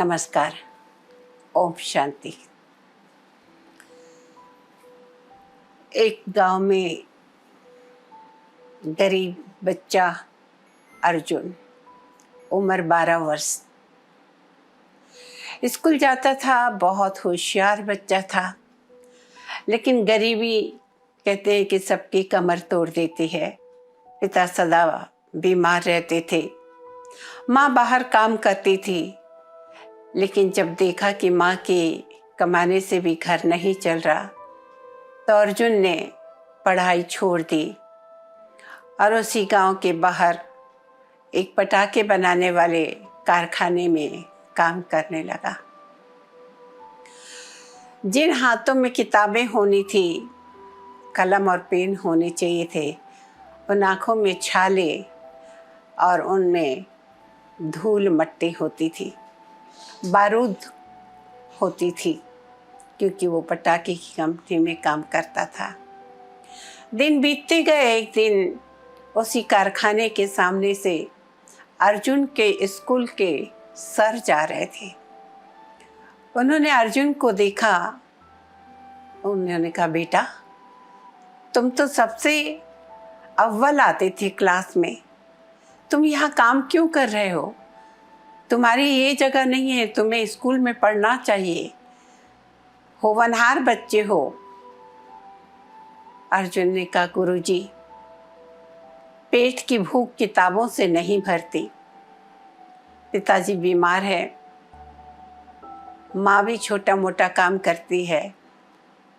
नमस्कार। ओम शांति। एक गांव में गरीब बच्चा अर्जुन, उम्र 12 वर्ष, स्कूल जाता था। बहुत होशियार बच्चा था, लेकिन गरीबी कहते हैं कि सबकी कमर तोड़ देती है। पिता सदा बीमार रहते थे, माँ बाहर काम करती थी, लेकिन जब देखा कि माँ के कमाने से भी घर नहीं चल रहा, तो अर्जुन ने पढ़ाई छोड़ दी और उसी गांव के बाहर एक पटाखे बनाने वाले कारखाने में काम करने लगा। जिन हाथों में किताबें होनी थी, कलम और पेन होने चाहिए थे, उन आँखों में छाले और उनमें धूल मट्टी होती थी, बारूद होती थी, क्योंकि वो पटाखे की कंपनी में काम करता था। दिन बीतते गए। एक दिन उसी कारखाने के सामने से अर्जुन के स्कूल के सर जा रहे थे। उन्होंने अर्जुन को देखा। उन्होंने कहा, बेटा तुम तो सबसे अव्वल आते थे क्लास में, तुम यहाँ काम क्यों कर रहे हो? तुम्हारी ये जगह नहीं है, तुम्हें स्कूल में पढ़ना चाहिए, होनहार बच्चे हो। अर्जुन ने कहा, गुरुजी, पेट की भूख किताबों से नहीं भरती। पिताजी बीमार है, माँ भी छोटा मोटा काम करती है,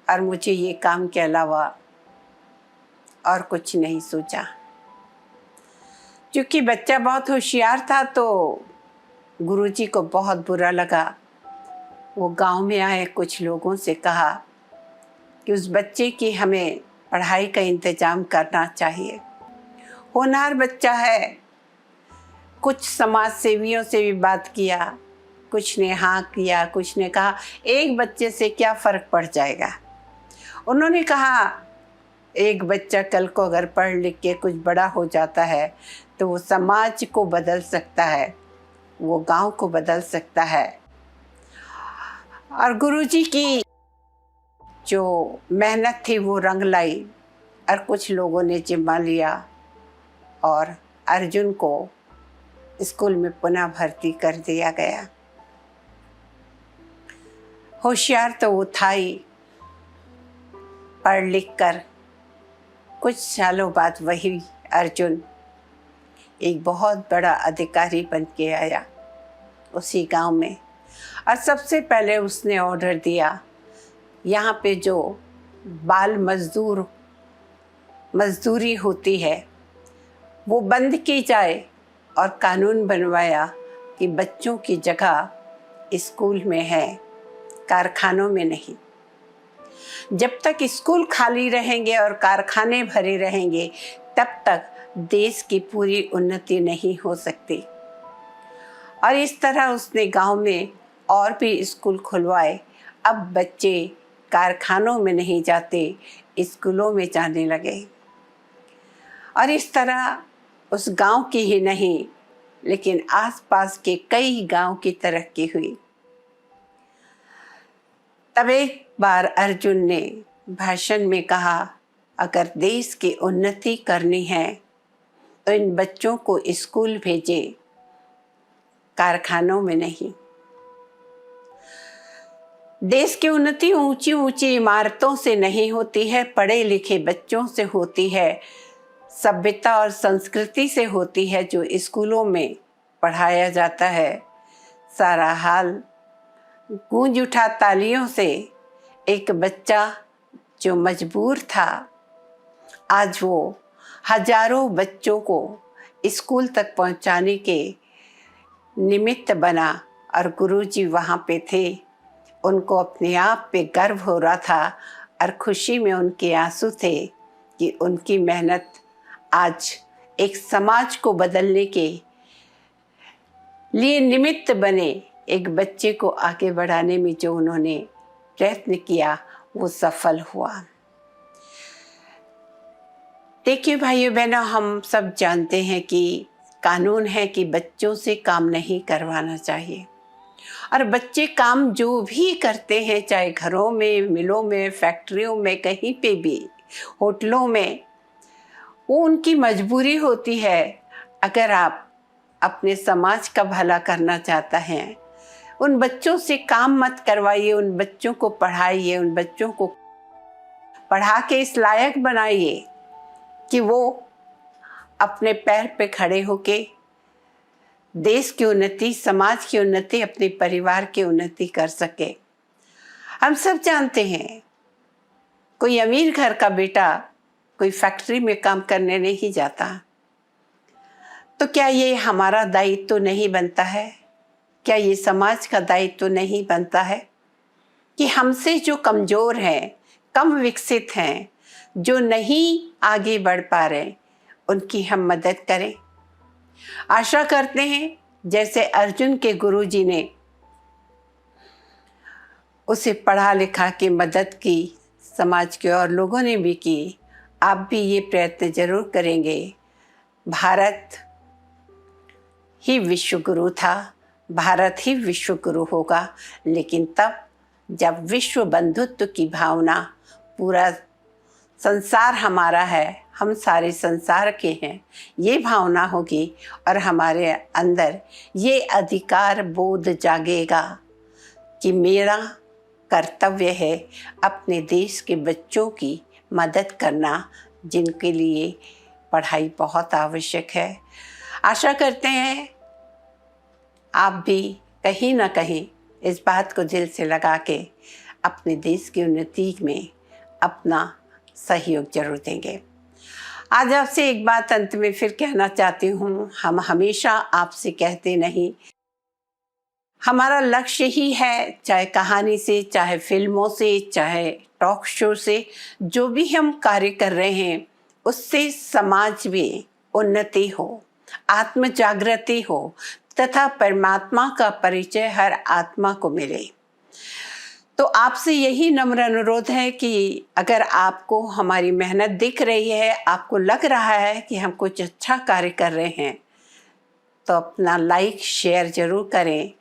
और मुझे ये काम के अलावा और कुछ नहीं सोचा। क्योंकि बच्चा बहुत होशियार था, तो गुरुजी को बहुत बुरा लगा। वो गांव में आए कुछ लोगों से कहा कि उस बच्चे की हमें पढ़ाई का इंतजाम करना चाहिए, होनहार बच्चा है। कुछ समाज सेवियों से भी बात किया, कुछ ने हाँ किया, कुछ ने कहा एक बच्चे से क्या फ़र्क पड़ जाएगा। उन्होंने कहा, एक बच्चा कल को अगर पढ़ लिख के कुछ बड़ा हो जाता है तो वो समाज को बदल सकता है, वो गांव को बदल सकता है। और गुरुजी की जो मेहनत थी वो रंग लाई, और कुछ लोगों ने जिम्मा लिया और अर्जुन को स्कूल में पुनः भर्ती कर दिया गया। होशियार तो वो था ही, पढ़ लिख कर कुछ सालों बाद वही अर्जुन एक बहुत बड़ा अधिकारी बन के आया उसी गांव में। और सबसे पहले उसने ऑर्डर दिया, यहाँ पे जो बाल मजदूरी होती है वो बंद की जाए, और कानून बनवाया कि बच्चों की जगह स्कूल में है, कारखानों में नहीं। जब तक स्कूल खाली रहेंगे और कारखाने भरे रहेंगे, तब तक देश की पूरी उन्नति नहीं हो सकती। और इस तरह उसने गांव में और भी स्कूल खुलवाए। अब बच्चे कारखानों में नहीं जाते, स्कूलों में जाने लगे। और इस तरह उस गांव की ही नहीं, लेकिन आसपास के कई गांव की तरक्की हुई। तब एक बार अर्जुन ने भाषण में कहा, अगर देश की उन्नति करनी है तो इन बच्चों को स्कूल भेजे, कारखानों में नहीं। देश की उन्नति ऊंची ऊंची इमारतों से नहीं होती है, पढ़े लिखे बच्चों से होती है, सभ्यता और संस्कृति से होती है, जो स्कूलों में पढ़ाया जाता है। सारा हाल गूंज उठा तालियों से। एक बच्चा जो मजबूर था, आज वो हजारों बच्चों को स्कूल तक पहुंचाने के निमित्त बना। और गुरुजी वहाँ पे थे, उनको अपने आप पे गर्व हो रहा था, और खुशी में उनके आंसू थे कि उनकी मेहनत आज एक समाज को बदलने के लिए निमित्त बने। एक बच्चे को आगे बढ़ाने में जो उन्होंने प्रयत्न किया, वो सफल हुआ। देखिए भाइयों बहनों, हम सब जानते हैं कि कानून है कि बच्चों से काम नहीं करवाना चाहिए, और बच्चे काम जो भी करते हैं, चाहे घरों में, मिलों में, फैक्ट्रियों में, कहीं पे भी, होटलों में, वो उनकी मजबूरी होती है। अगर आप अपने समाज का भला करना चाहता है, उन बच्चों से काम मत करवाइए, उन बच्चों को पढ़ाइए, उन बच्चों को पढ़ा के इस लायक बनाइए कि वो अपने पैर पे खड़े होके देश की उन्नति, समाज की उन्नति, अपने परिवार की उन्नति कर सके। हम सब जानते हैं, कोई अमीर घर का बेटा कोई फैक्ट्री में काम करने नहीं जाता, तो क्या ये हमारा दायित्व तो नहीं बनता है? क्या ये समाज का दायित्व तो नहीं बनता है कि हमसे जो कमज़ोर हैं, कम विकसित हैं, जो नहीं आगे बढ़ पा रहे, उनकी हम मदद करें। आशा करते हैं जैसे अर्जुन के गुरुजी ने उसे पढ़ा लिखा के मदद की, समाज के और लोगों ने भी की, आप भी ये प्रयत्न जरूर करेंगे। भारत ही विश्व गुरु था, भारत ही विश्व गुरु होगा, लेकिन तब जब विश्व बंधुत्व की भावना, पूरा संसार हमारा है, हम सारे संसार के हैं, ये भावना होगी और हमारे अंदर ये अधिकार बोध जागेगा कि मेरा कर्तव्य है अपने देश के बच्चों की मदद करना, जिनके लिए पढ़ाई बहुत आवश्यक है। आशा करते हैं आप भी कहीं ना कहीं इस बात को दिल से लगा के अपने देश की उन्नति में अपना सहयोग जरूर देंगे। आज आपसे एक बात अंत में फिर कहना चाहती हूँ, हम हमेशा आपसे कहते नहीं, हमारा लक्ष्य ही है, चाहे कहानी से, चाहे फिल्मों से, चाहे टॉक शो से, जो भी हम कार्य कर रहे हैं उससे समाज में उन्नति हो, आत्म जागृति हो तथा परमात्मा का परिचय हर आत्मा को मिले। तो आपसे यही नम्र अनुरोध है कि अगर आपको हमारी मेहनत दिख रही है, आपको लग रहा है कि हम कुछ अच्छा कार्य कर रहे हैं, तो अपना लाइक शेयर ज़रूर करें,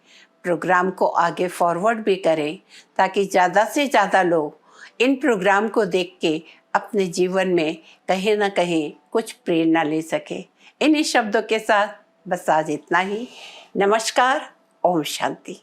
प्रोग्राम को आगे फॉरवर्ड भी करें, ताकि ज़्यादा से ज़्यादा लोग इन प्रोग्राम को देख के अपने जीवन में कहीं ना कहीं कुछ प्रेरणा ले सके। इन्हीं शब्दों के साथ बस आज इतना ही। नमस्कार, ओम शांति।